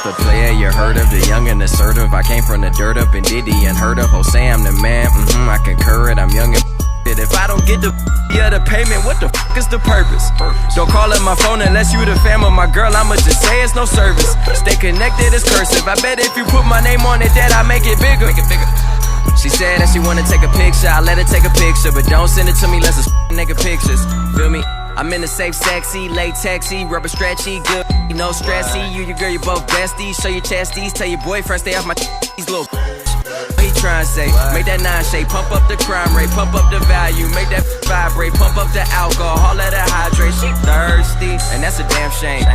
just a player you heard of, the young and assertive. I came from the dirt up and Diddy unheard of. Jose, I'm the man, I concur it, I'm young and if I don't get the payment, what the is the purpose? Don't call up my phone unless you the fam of my girl, I'ma just say it's no service. Stay connected, it's cursive. I bet if you put my name on it, that I make it bigger. She said that she wanna take a picture, I let her take a picture, but don't send it to me unless it's nigga pictures. Feel me? I'm in the safe, sexy, latexy, rubber stretchy, good, no stressy. You, your girl, you both besties. Show your chesties, tell your boyfriend stay off my these little. He tryna say, make that nine shake, pump up the crime rate, pump up the value, make that vibrate, pump up the alcohol, let her hydrate. She thirsty, and that's a damn shame.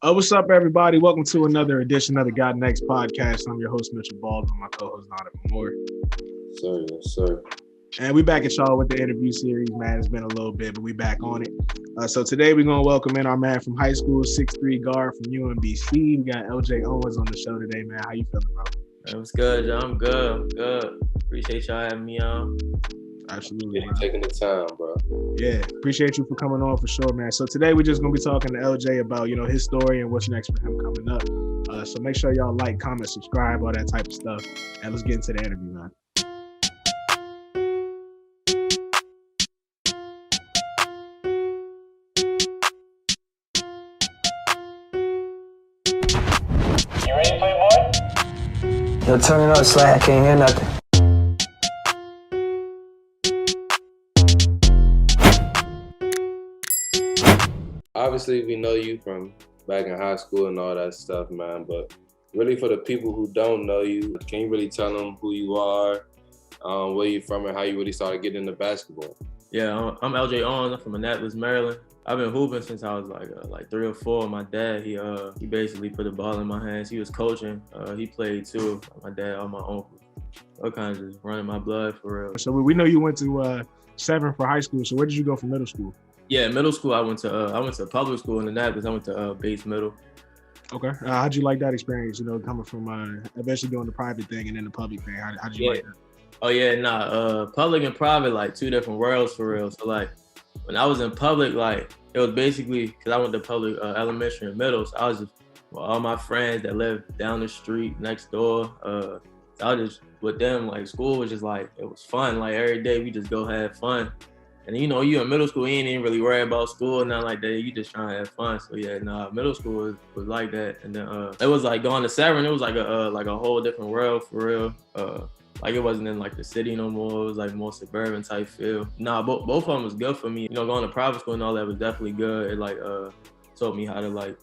What's up, everybody? Welcome to another edition of the God Next podcast. I'm your host, Mitch and Dono, my co-host, Dono Moore. Yes, sir. And we back at y'all with the interview series, man. It's been a little bit, but we back on it. So today we're going to welcome in our man from high school, 6'3" guard from UMBC. We got Owens on the show today, man. How you feeling, bro? It was good, y'all. I'm good. Appreciate y'all having me on. Absolutely. Yeah, taking the time, bro. Yeah, appreciate you for coming on for sure, man. So today we're just going to be talking to LJ about, his story and what's next for him coming up. So make sure y'all like, comment, subscribe, all that type of stuff. And let's get into the interview, man. Yo, turn it up, Slay. I can't hear nothing. Obviously, we know you from back in high school and all that stuff, man. But really, for the people who don't know you, can you really tell them who you are, where you from, and how you really started getting into basketball? Yeah, I'm LJ Owens. I'm from Annapolis, Maryland. I've been hooping since I was like 3 or 4. My dad, he basically put the ball in my hands. He was coaching. He played too. My dad, all my uncles. That kind of just running my blood for real. So we know you went to Severn for high school. So where did you go for middle school? Yeah, middle school. I went to public school in Annapolis. I went to Bates Middle. Okay. How'd you like that experience? Coming from eventually doing the private thing and then the public thing. How'd you like that? Oh yeah, public and private like two different worlds for real. So like when I was in public, like it was basically because I went to public elementary and middle. So I was just with all my friends that lived down the street next door. So I was just with them. Like school was just like it was fun. Like every day we just go have fun. And you in middle school, you ain't even really worry about school, nothing like that. You just trying to have fun. So yeah, middle school was like that. And then it was like going to Severn. It was like a whole different world for real. Like it wasn't in like the city no more. It was like more suburban type feel. Both of them was good for me. Going to private school and all that was definitely good. It like taught me how to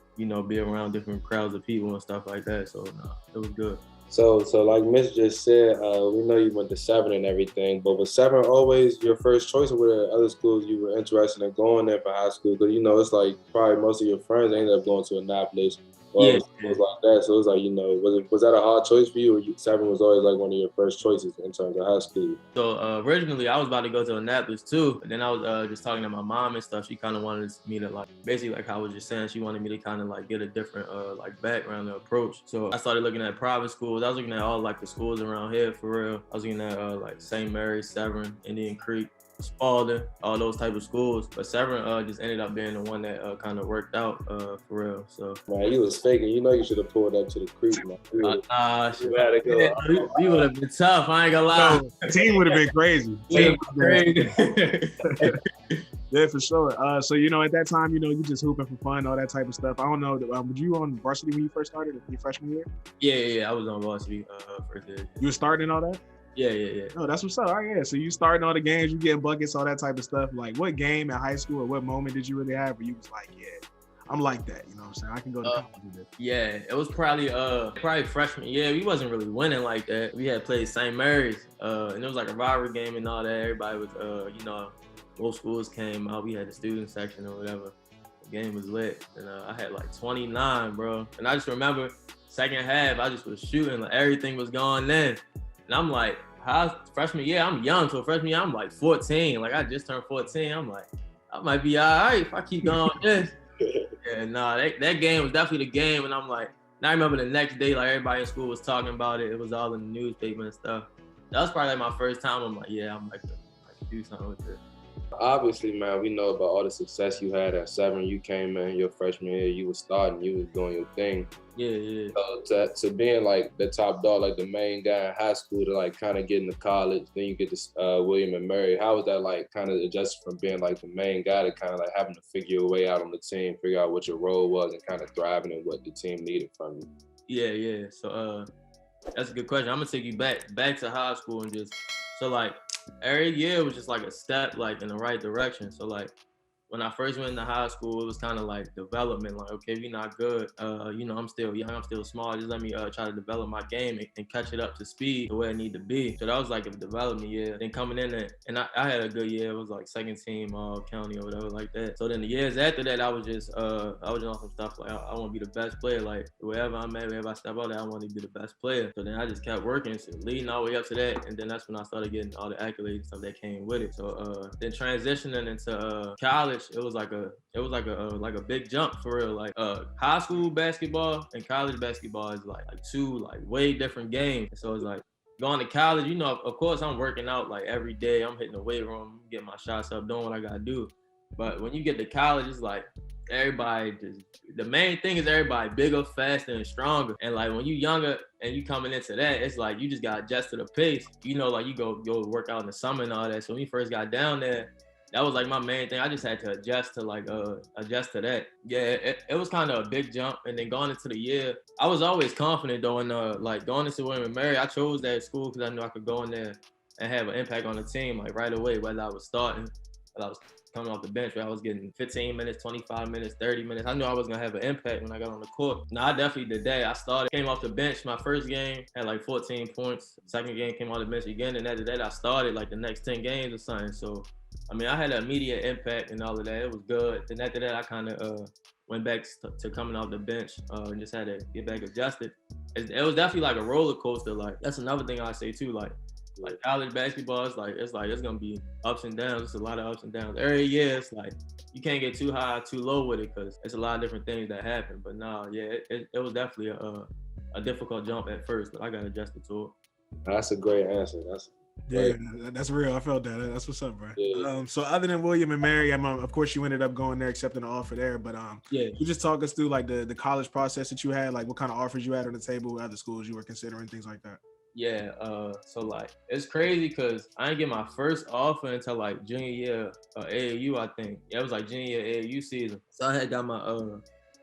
be around different crowds of people and stuff like that. So it was good. So like Mitch just said, we know you went to Severn and everything, but was Severn always your first choice, or were there other schools you were interested in going there for high school? Because it's like probably most of your friends ended up going to Annapolis. Yeah. Schools like that. So it was like, was that a hard choice for you, or Severn was always like one of your first choices in terms of high school? So originally I was about to go to Annapolis too, but then I was just talking to my mom and stuff. She kind of wanted me to basically like how I was just saying, she wanted me to kind of get a different background and approach. So I started looking at private schools. I was looking at all the schools around here for real. I was looking at St. Mary's, Severn, Indian Creek, Spalding, all those type of schools, but Severn just ended up being the one that kind of worked out for real. So man, you was faking. You should have pulled up to the creek, man. You would have been tough. I ain't gonna lie. The team would have been crazy. Yeah, for sure. So at that time, you just hooping for fun, all that type of stuff. I don't know. Were you on varsity when you first started, your freshman year? Yeah. I was on varsity first year. You were starting all that? Yeah. Oh, that's what's up. All right, yeah. So you starting all the games, you getting buckets, all that type of stuff. Like, what game in high school or what moment did you really have where you was like, yeah, I'm like that. You know what I'm saying? I can go to college with this. Yeah, it was probably freshman year. We wasn't really winning like that. We had played St. Mary's, and it was like a rivalry game and all that. Everybody was, both schools came out. We had the student section or whatever. The game was lit, and I had 29, bro. And I just remember second half, I just was shooting, everything was going in. And I'm like, freshman year, I'm young. So freshman year, I'm 14. I just turned 14. I'm like, I might be all right if I keep going with this. Yeah, that game was definitely the game. And I'm like, and I remember the next day, everybody in school was talking about it. It was all in the newspaper and stuff. That was probably my first time. I'm like, yeah, I might do something with this. Obviously, man, we know about all the success you had at 7. You came in your freshman year, you was starting, you was doing your thing. Yeah. So to being like the top dog, like the main guy in high school, to like kind of get into college, then you get to William and Mary. How was that like kind of adjusted from being like the main guy to kind of like having to figure your way out on the team, figure out what your role was, and kind of thriving and what the team needed from you? Yeah. So that's a good question. I'm gonna take you back to high school and just so like every year was just like a step like in the right direction. So like when I first went into high school, it was kind of like development. Like, okay, if you're not good, I'm still young, I'm still small. Just let me try to develop my game and catch it up to speed the way I need to be. So that was like a development year. Then coming in there, and I had a good year. It was like second team all county or whatever like that. So then the years after that, I was just on some stuff like I want to be the best player. Like wherever I'm at, wherever I step out there, I want to be the best player. So then I just kept working, so leading all the way up to that, and then that's when I started getting all the accolades and stuff that came with it. So then transitioning into college. It was like a big jump for real. Like high school basketball and college basketball is like two like way different games. So it's like going to college, of course I'm working out like every day. I'm hitting the weight room, getting my shots up, doing what I gotta do. But when you get to college, it's like the main thing is everybody bigger, faster, and stronger. And like when you younger and you coming into that, it's like you just got to adjust to the pace. Like you go work out in the summer and all that. So when we first got down there, that was like my main thing. I just had to adjust to that. Yeah, it was kind of a big jump. And then going into the year, I was always confident though. And like going into William and Mary, I chose that school because I knew I could go in there and have an impact on the team like right away, whether I was starting, whether I was coming off the bench, where I was getting 15 minutes, 25 minutes, 30 minutes. I knew I was going to have an impact when I got on the court. No, I definitely did that. I came off the bench my first game, had like 14 points. Second game came off the bench again. And after that, I started like the next 10 games or something. So, I mean, I had an immediate impact and all of that. It was good. Then after that, I kind of went back to coming off the bench and just had to get back adjusted. It was definitely like a roller coaster. Like, that's another thing I say too. Like college basketball, it's gonna be ups and downs. It's a lot of ups and downs. Every year, it's like you can't get too high, too low with it because it's a lot of different things that happen. But no, yeah, it was definitely a difficult jump at first, but I got adjusted to it. That's a great answer. That's real. I felt that. That's what's up, bro. Yeah. So other than William and Mary, of course you ended up going there, accepting the offer there. But you just talk us through like the college process that you had, like what kind of offers you had on the table, other schools you were considering, things like that. Yeah, so like it's crazy because I didn't get my first offer until like junior year AAU, I think. Yeah, it was like junior year AAU season. So I had got my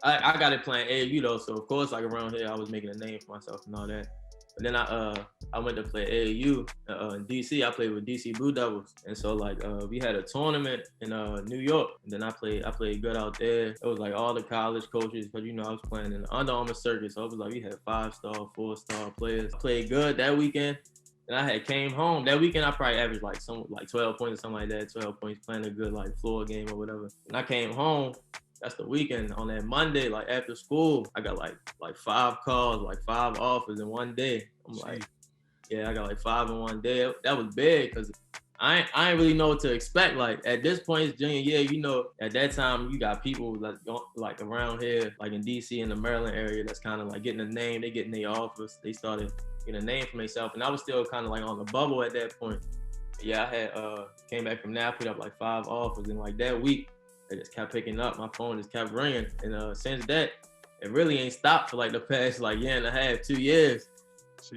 I got it playing AAU though, so of course like around here I was making a name for myself and all that. But then I went to play AAU in DC. I played with DC Blue Devils, and so like we had a tournament in New York, and then I played good out there. It was like all the college coaches, but I was playing in the Under Armour circuit, so it was like we had 5-star, 4-star players. I played good that weekend, and I had came home that weekend. I probably averaged like 12 points or something like that. 12 points, playing a good like floor game or whatever. And I came home. That's the weekend. On that Monday, like after school, I got like 5 calls, like 5 offers in one day. I'm like, yeah, I got like 5 in one day. That was big because I ain't really know what to expect. Like at this point, it's junior year, at that time you got people like around here, like in DC and the Maryland area, that's kind of like getting a name. They getting their offers. They started getting a name for themselves, and I was still kind of like on the bubble at that point. Yeah, I had came back from there, put up like 5 offers, and like that week. It just kept picking up. My phone just kept ringing. And since that, it really ain't stopped for like the past like year and a half, 2 years.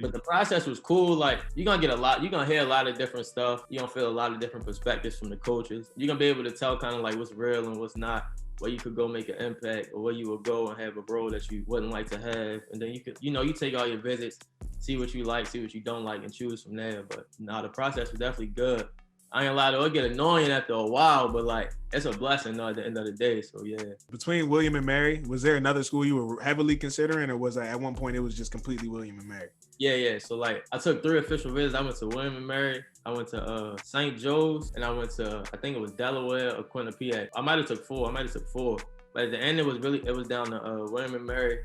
But the process was cool. Like you're going to hear a lot of different stuff. You're going to feel a lot of different perspectives from the coaches. You're going to be able to tell kind of like what's real and what's not, where you could go make an impact or where you would go and have a role that you wouldn't like to have. And then you could, you take all your visits, see what you like, see what you don't like and choose from there. But the process was definitely good. I ain't lie to it get annoying after a while, but like it's a blessing at the end of the day. So yeah. Between William and Mary, was there another school you were heavily considering, or was at one point it was just completely William and Mary? Yeah. So like I took 3 official visits. I went to William and Mary, I went to St. Joe's, and I went to I think it was Delaware or Quinnipiac. I might have took 4. But at the end it was down to William and Mary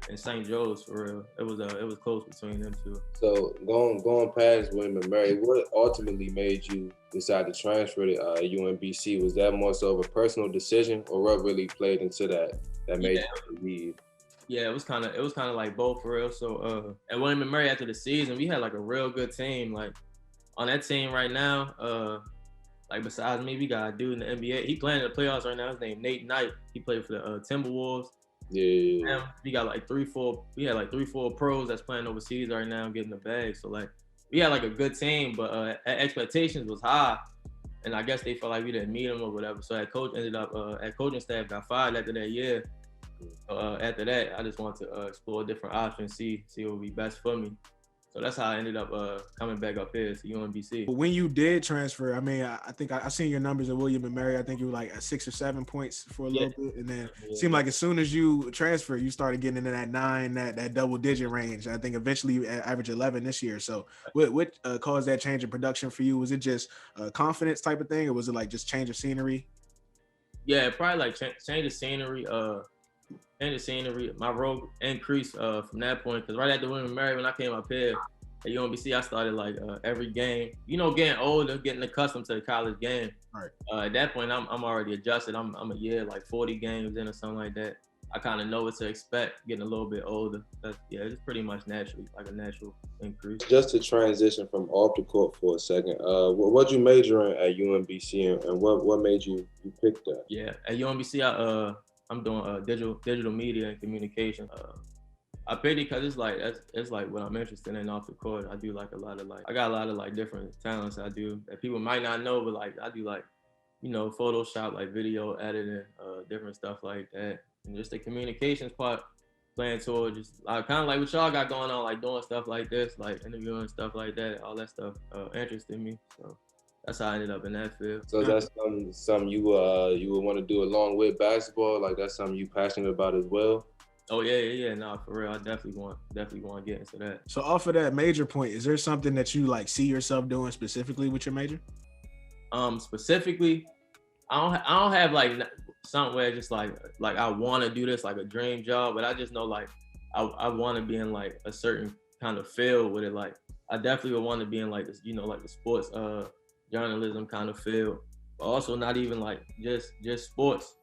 and St. Joe's for real. It was close between them two. So going past William and Mary, what ultimately made you decide to transfer to UMBC? Was that more so of a personal decision, or what really played into that made you leave? Yeah, it was kind of like both for real. So at William and Mary after the season, we had like a real good team. Like on that team right now, like besides me, we got a dude in the NBA. He playing in the playoffs right now. His name Nate Knight. He played for the Timberwolves. Yeah. We got like 3-4 pros that's playing overseas right now, getting the bag. So like we had like a good team, but expectations was high, and I guess they felt like we didn't meet them or whatever. So that coach ended up at coaching staff got fired after that year. After that, I just wanted to explore different options, see what would be best for me. So that's how I ended up coming back up here to UMBC. When you did transfer, I mean, I think I seen your numbers at William and Mary. I think you were like at 6 or 7 points for a little bit, and then it seemed like as soon as you transferred, you started getting into that 9, that double digit range. I think eventually you averaged 11 this year. So what caused that change in production for you? Was it just confidence type of thing, or was it like just change of scenery? Yeah, probably like change of scenery. My role increased from that point, because right after William and Mary, when I came up here at UMBC, I started like every game. You know, getting older, getting accustomed to the college game. Right. At that point, I'm already adjusted. I'm a year like 40 games in or something like that. I kind of know what to expect getting a little bit older. It's pretty much naturally like a natural increase. Just to transition from off the court for a second, what'd you major in at UMBC, and what made you pick that? Yeah, at UMBC, I'm doing digital media and communication. I picked it because it's like what I'm interested in off the court. I do like I got a lot of like different talents I do that people might not know, but like I do like, you know, Photoshop, like video editing, different stuff like that. And just the communications part, playing toward just kind of like what y'all got going on, like doing stuff like this, like interviewing stuff like that, all that stuff interested me. So that's how I ended up in that field. So that's something you would want to do along with basketball? Like that's something you passionate about as well? Oh yeah. No, for real. I definitely want to get into that. So off of that major point, is there something that you like see yourself doing specifically with your major? Specifically, I don't have like something where just like I want to do this, like a dream job, but I just know like I want to be in like a certain kind of field with it. Like I definitely would want to be in like this, you know, like the sports journalism kind of field, but also not even like just sports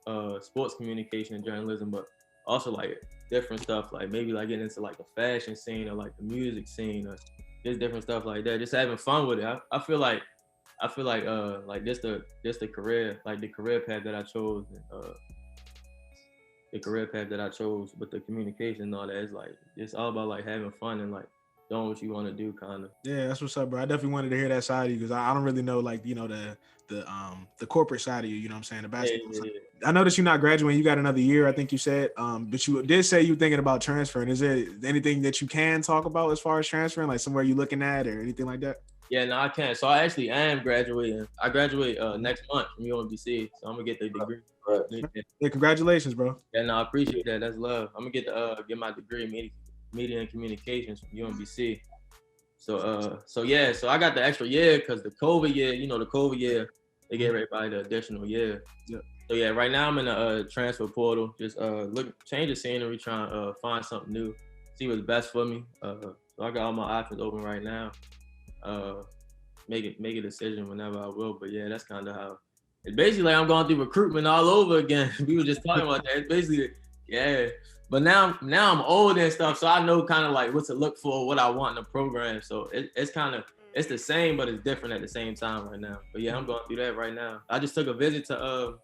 communication and journalism, but also like different stuff, like maybe like getting into like the fashion scene or like the music scene or just different stuff like that, just having fun with it. I feel like just the career, like the career path that I chose, with the communication and all that, is like it's all about like having fun and like doing what you want to do, kind of. Yeah, that's what's up, bro. I definitely wanted to hear that side of you, because I don't really know, like, you know, the corporate side of you, you know what I'm saying, the basketball side. I noticed you're not graduating. You got another year, I think you said, but you did say you thinking about transferring. Is there anything that you can talk about as far as transferring, like somewhere you looking at or anything like that? Yeah, no, I can't. So I actually am graduating. I graduate next month from UMBC, so I'm gonna get the degree. Right. Yeah, congratulations, bro. Yeah, no, I appreciate that. That's love. I'm gonna get my degree in media and communications from UMBC. So I got the extra year because the COVID year, they gave everybody the additional year. Yep. So yeah, right now I'm in a transfer portal, just change the scenery, trying to find something new, see what's best for me. So I got all my options open right now. Make a decision whenever I will. But yeah, that's kind of how it's basically like I'm going through recruitment all over again. We were just talking about that. It's basically, yeah. But now I'm old and stuff, so I know kind of like what to look for, what I want in the program. So it's the same, but it's different at the same time right now. But yeah, I'm going through that right now. I just took a visit to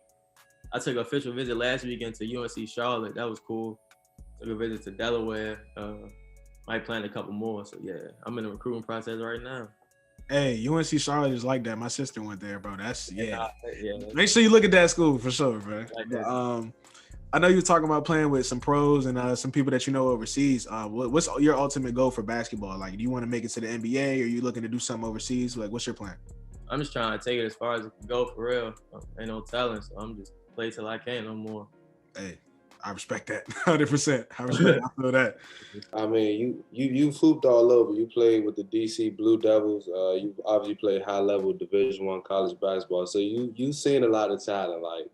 I took an official visit last weekend to UNC Charlotte. That was cool. Took a visit to Delaware. Might plan a couple more. So yeah, I'm in the recruiting process right now. Hey, UNC Charlotte is like that. My sister went there, bro. That's yeah. Yeah. Make sure you look at that school for sure, bro. Like I know you were talking about playing with some pros and some people that you know overseas. What's your ultimate goal for basketball? Like, do you want to make it to the NBA, or are you looking to do something overseas? Like, what's your plan? I'm just trying to take it as far as it can go, for real. Ain't no telling, so I'm just play till I can't no more. Hey, I respect that 100%. I feel that. I mean, you hooped all over. You played with the DC Blue Devils. You obviously played high level Division I college basketball. So you've seen a lot of talent. Like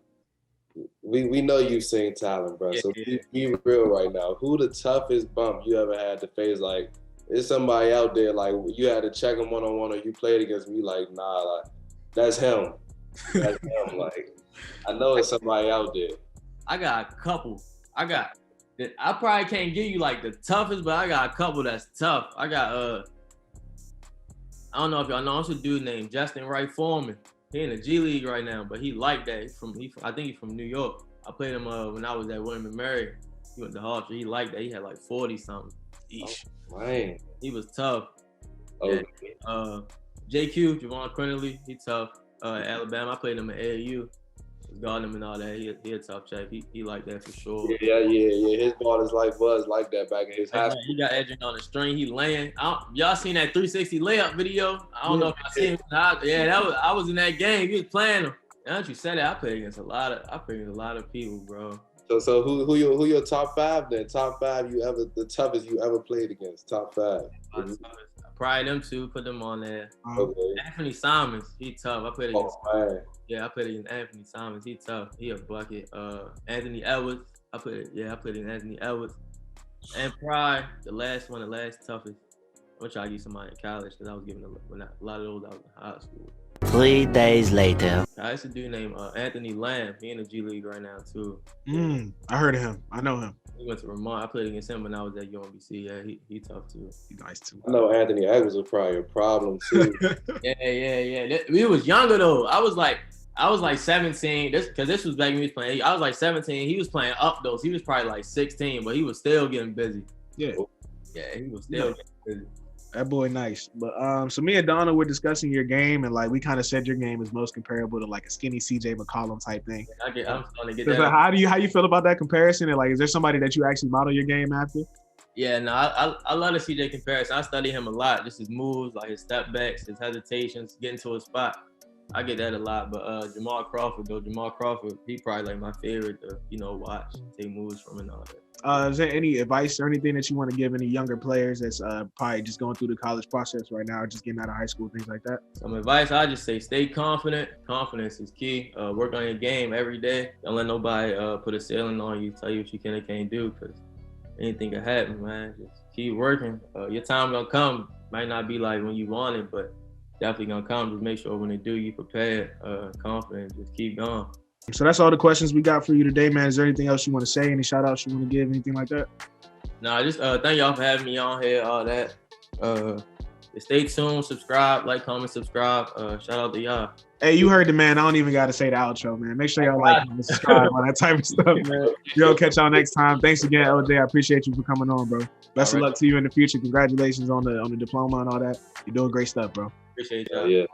we know you've seen talent, bro. So be real right now. Who the toughest bump you ever had to face? Like, is somebody out there like you had to check him one-on-one, or you played against me? Like, nah, like that's him. That's him. Like, I know it's somebody out there. I got a couple. I probably can't give you like the toughest, but I got a couple that's tough. I got I don't know if y'all know, it's a dude named Justin Wright Foreman. He in the G League right now, but he like that. I think he's from New York. I played him when I was at William & Mary. He went to Hartford. He liked that. He had like 40 something. Oh, man. He was tough. Okay. Yeah. JQ, Javon Quinterly, he tough. At Alabama, I played him at AAU. Guarding him and all that. He a tough check. He like that for sure. Yeah. His ball is was like that back in his high school. He got edging on the string. He laying. Y'all seen that 360 layup video? I don't know if y'all seen it. I was in that game. He was playing him. Now that you said that, I played against a lot of people, bro. So who your top 5 then? Top 5 the toughest you ever played against? Top 5. Probably them two. Put them on there. Okay. Anthony Simons, he tough. I played against. Man. Yeah, I played against Anthony Simons. He tough. He a bucket. Anthony Edwards. I played against Anthony Edwards. And probably the last toughest. I'm gonna try to get somebody in college because I was giving a lot of those out in high school. 3 days later. I used to do named Anthony Lamb. He in the G League right now too. I heard of him. I know him. He went to Vermont. I played against him when I was at UMBC. Yeah, he tough too. He's nice too. I know Anthony Edwards was probably a problem too. Yeah. We was younger though. I was like 17. This was back when he was playing. I was like 17. He was playing up though. So he was probably like 16, but he was still getting busy. Yeah, he was still getting busy. That boy nice. But so me and Donna were discussing your game, and like we kind of said your game is most comparable to like a skinny CJ McCollum type thing. I'm starting to get that. that. How do you feel about that comparison? And like, is there somebody that you actually model your game after? Yeah, no, I love the CJ comparison. I study him a lot, just his moves, like his step backs, his hesitations, getting to a spot. I get that a lot. But Jamal Crawford, he probably like my favorite to, watch, take moves from and all that. Is there any advice or anything that you want to give any younger players that's probably just going through the college process right now, or just getting out of high school, things like that? Some advice, I just say stay confident. Confidence is key. Work on your game every day. Don't let nobody put a ceiling on you, tell you what you can and can't do, because anything can happen, man. Just keep working. Your time gonna come. Might not be like when you want it, but definitely gonna come. Just make sure when they do, you prepared, confident. Just keep going. So that's all the questions we got for you today, man. Is there anything else you want to say? Any shout outs you want to give? Anything like that? No, just thank y'all for having me on here, all that. Stay tuned, subscribe, like, comment, subscribe. Shout out to y'all. Hey, you heard the man. I don't even got to say the outro, man. Make sure y'all like and subscribe, all that type of stuff, man. We'll catch y'all next time. Thanks again, LJ. I appreciate you for coming on, bro. Best of luck to you in the future. Congratulations on the diploma and all that. You're doing great stuff, bro. Appreciate y'all. Yeah.